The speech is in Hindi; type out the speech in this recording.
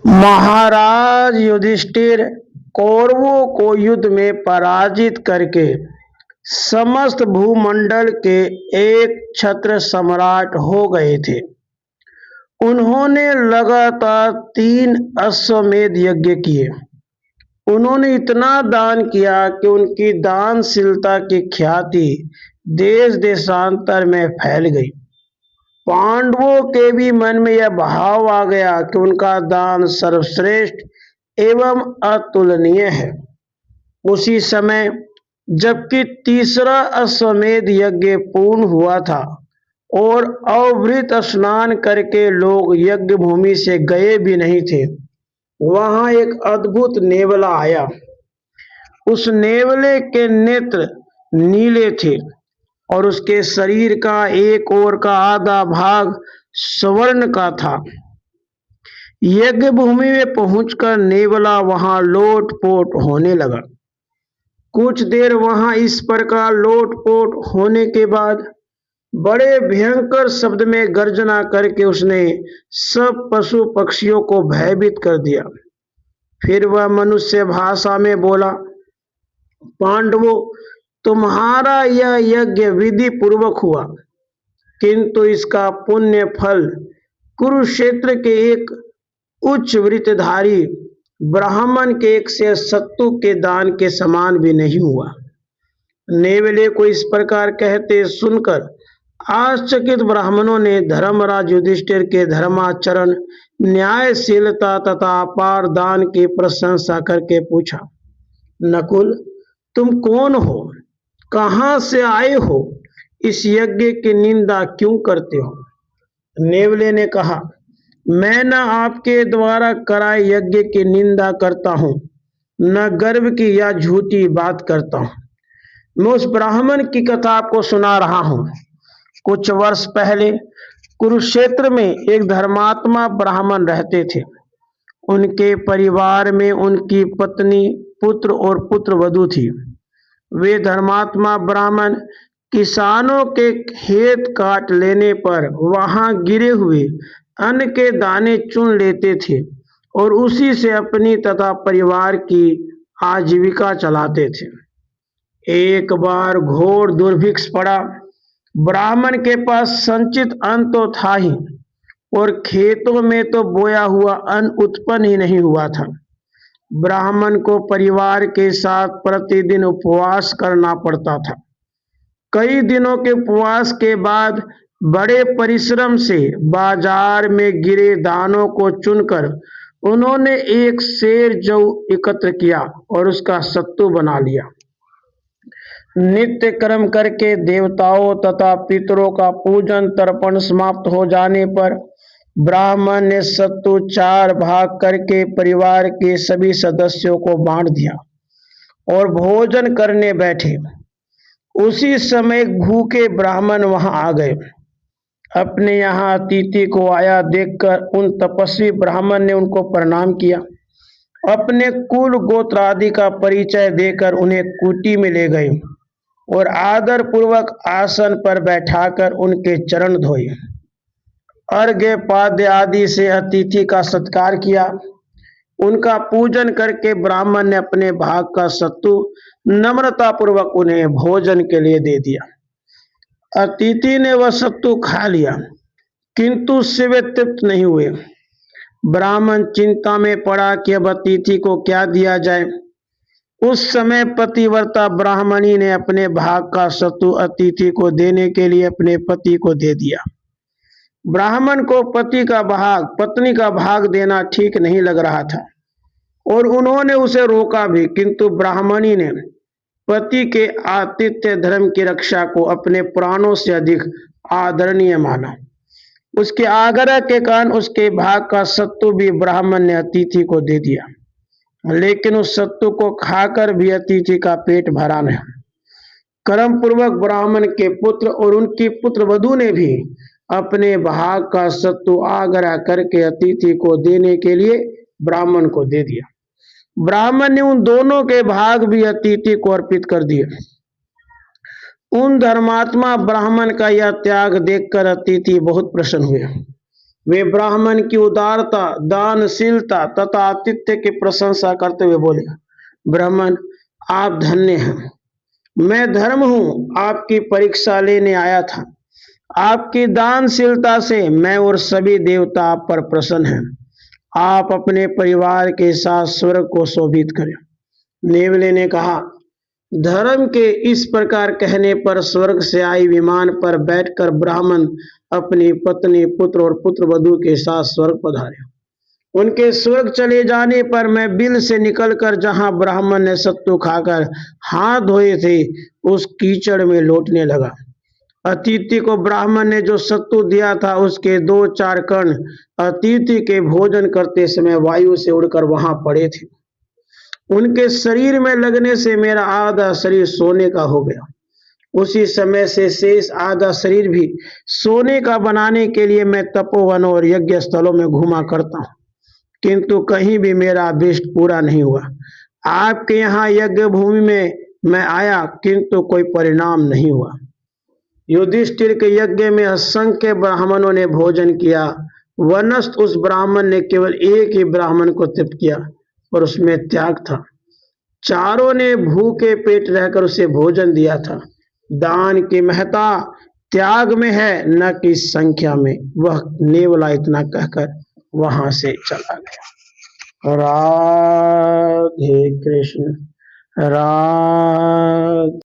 महाराज युधिष्ठिर कौरवों को युद्ध में पराजित करके समस्त भूमंडल के एक छत्र सम्राट हो गए थे। उन्होंने लगातार 3 अश्वमेध यज्ञ किए। उन्होंने इतना दान किया कि उनकी दानशीलता की ख्याति देश देशांतर में फैल गई। पांडवों के भी मन में यह भाव आ गया कि उनका दान सर्वश्रेष्ठ एवं अतुलनीय है। उसी समय जबकि तीसरा अश्वमेध यज्ञ पूर्ण हुआ था और अवभृत स्नान करके लोग यज्ञ भूमि से गए भी नहीं थे, वहां एक अद्भुत नेवला आया। उस नेवले के नेत्र नीले थे और उसके शरीर का एक ओर का आधा भाग स्वर्ण का था। यज्ञ भूमि में पहुंचकर नेवला वहां लोटपोट होने लगा। कुछ देर वहां इस प्रकार लोटपोट होने के बाद बड़े भयंकर शब्द में गर्जना करके उसने सब पशु पक्षियों को भयभीत कर दिया। फिर वह मनुष्य भाषा में बोला, पांडवों, तुम्हारा यह यज्ञ विधि पूर्वक हुआ, किंतु इसका पुण्य फल कुरुक्षेत्र के एक उच्च वृत्तधारी ब्राह्मण के एक से सत्तू के दान के समान भी नहीं हुआ। नेवले को इस प्रकार कहते सुनकर आश्चर्यचकित ब्राह्मणों ने धर्मराज युधिष्ठिर के धर्माचरण, न्यायशीलता तथा अपार दान की प्रशंसा करके पूछा, नकुल, तुम कौन हो? कहां से आए हो? इस यज्ञ की निंदा क्यों करते हो? नेवले ने कहा, मैं न आपके द्वारा कराए यज्ञ की निंदा करता हूं, न गर्व की या झूठी बात करता हूं। मैं उस ब्राह्मण की कथा आपको सुना रहा हूं। कुछ वर्ष पहले कुरुक्षेत्र में एक धर्मात्मा ब्राह्मण रहते थे। उनके परिवार में उनकी पत्नी, पुत्र और पुत्रवधू थी। वे धर्मात्मा ब्राह्मण किसानों के खेत काट लेने पर वहां गिरे हुए अन्न के दाने चुन लेते थे और उसी से अपनी तथा परिवार की आजीविका चलाते थे। एक बार घोर दुर्भिक्ष पड़ा। ब्राह्मण के पास संचित अन्न तो था ही और खेतों में तो बोया हुआ अन्न उत्पन्न ही नहीं हुआ था। ब्राह्मण को परिवार के साथ प्रतिदिन उपवास करना पड़ता था। कई दिनों के उपवास के बाद बड़े परिश्रम से बाजार में गिरे दानों को चुनकर उन्होंने एक सेर जौ एकत्र किया और उसका सत्तू बना लिया। नित्य कर्म करके देवताओं तथा पितरों का पूजन तर्पण समाप्त हो जाने पर ब्राह्मण ने सत्तू 4 भाग करके परिवार के सभी सदस्यों को बांट दिया और भोजन करने बैठे। उसी समय भूखे ब्राह्मण वहां आ गए। अपने यहाँ अतिथि को आया देखकर उन तपस्वी ब्राह्मण ने उनको प्रणाम किया। अपने कुल गोत्र आदि का परिचय देकर उन्हें कुटी में ले गए और आदर पूर्वक आसन पर बैठाकर उनके चरण धोए। अर्घ्य पाद्य आदि से अतिथि का सत्कार किया। उनका पूजन करके ब्राह्मण ने अपने भाग का सत्तू नम्रता पूर्वक उन्हें भोजन के लिए दे दिया। अतिथि ने वह सत्तू खा लिया, किंतु उससे वे तृप्त नहीं हुए। ब्राह्मण चिंता में पड़ा कि अब अतिथि को क्या दिया जाए। उस समय पतिव्रता ब्राह्मणी ने अपने भाग का सत्तू अतिथि को देने के लिए अपने पति को दे दिया। ब्राह्मण को पत्नी का भाग देना ठीक नहीं लग रहा था और उन्होंने उसे रोका भी, किंतु ब्राह्मणी ने पति के आतिथ्य धर्म की रक्षा को अपने प्राणों से अधिक आदरणीय माना। उसके आग्रह के कारण उसके भाग का सत्तू भी ब्राह्मण ने अतिथि को दे दिया, लेकिन उस सत्तू को खाकर भी अतिथि का पेट भरा नहीं। कर्म पूर्वक ब्राह्मण के पुत्र और उनकी पुत्रवधू ने भी अपने भाग का सत्तू आग्रह करके अतिथि को देने के लिए ब्राह्मण को दे दिया। ब्राह्मण ने उन दोनों के भाग भी अतिथि को अर्पित कर दिए। उन धर्मात्मा ब्राह्मण का यह त्याग देखकर अतिथि बहुत प्रसन्न हुए। वे ब्राह्मण की उदारता, दानशीलता तथा आतिथ्य की प्रशंसा करते हुए बोले, ब्राह्मण आप धन्य हैं। मैं धर्म हूँ आपकी परीक्षा लेने आया था। आपकी दानशीलता से मैं और सभी देवता आप पर प्रसन्न हैं। आप अपने परिवार के साथ स्वर्ग को शोभित करें। नेवले ने कहा, धर्म के इस प्रकार कहने पर स्वर्ग से आई विमान पर बैठकर ब्राह्मण अपनी पत्नी, पुत्र और पुत्र वधू के साथ स्वर्ग पधारे। उनके स्वर्ग चले जाने पर मैं बिल से निकलकर जहां ब्राह्मण ने सत्तू खाकर हाथ धोए थे उस कीचड़ में लौटने लगा। अतिथि को ब्राह्मण ने जो सत्तू दिया था उसके 2-4 कण अतिथि के भोजन करते समय वायु से उड़कर वहां पड़े थे। उनके शरीर में लगने से मेरा आधा शरीर सोने का हो गया। उसी समय से शेष आधा शरीर भी सोने का बनाने के लिए मैं तपोवनों और यज्ञ स्थलों में घूमा करता हूँ, किंतु कहीं भी मेरा अभीष्ट पूरा नहीं हुआ। आपके यहाँ यज्ञ भूमि में मैं आया, किंतु कोई परिणाम नहीं हुआ। युधिष्ठिर के यज्ञ में असंख्य ब्राह्मणों ने भोजन किया, वनस्थ उस ब्राह्मण ने केवल एक ही ब्राह्मण को तृप्त किया और उसमें त्याग था। चारों ने भूखे पेट रहकर उसे भोजन दिया था। दान की महत्ता त्याग में है, न कि संख्या में। वह नेवला इतना कहकर वहां से चला गया। राधे कृष्ण। राधे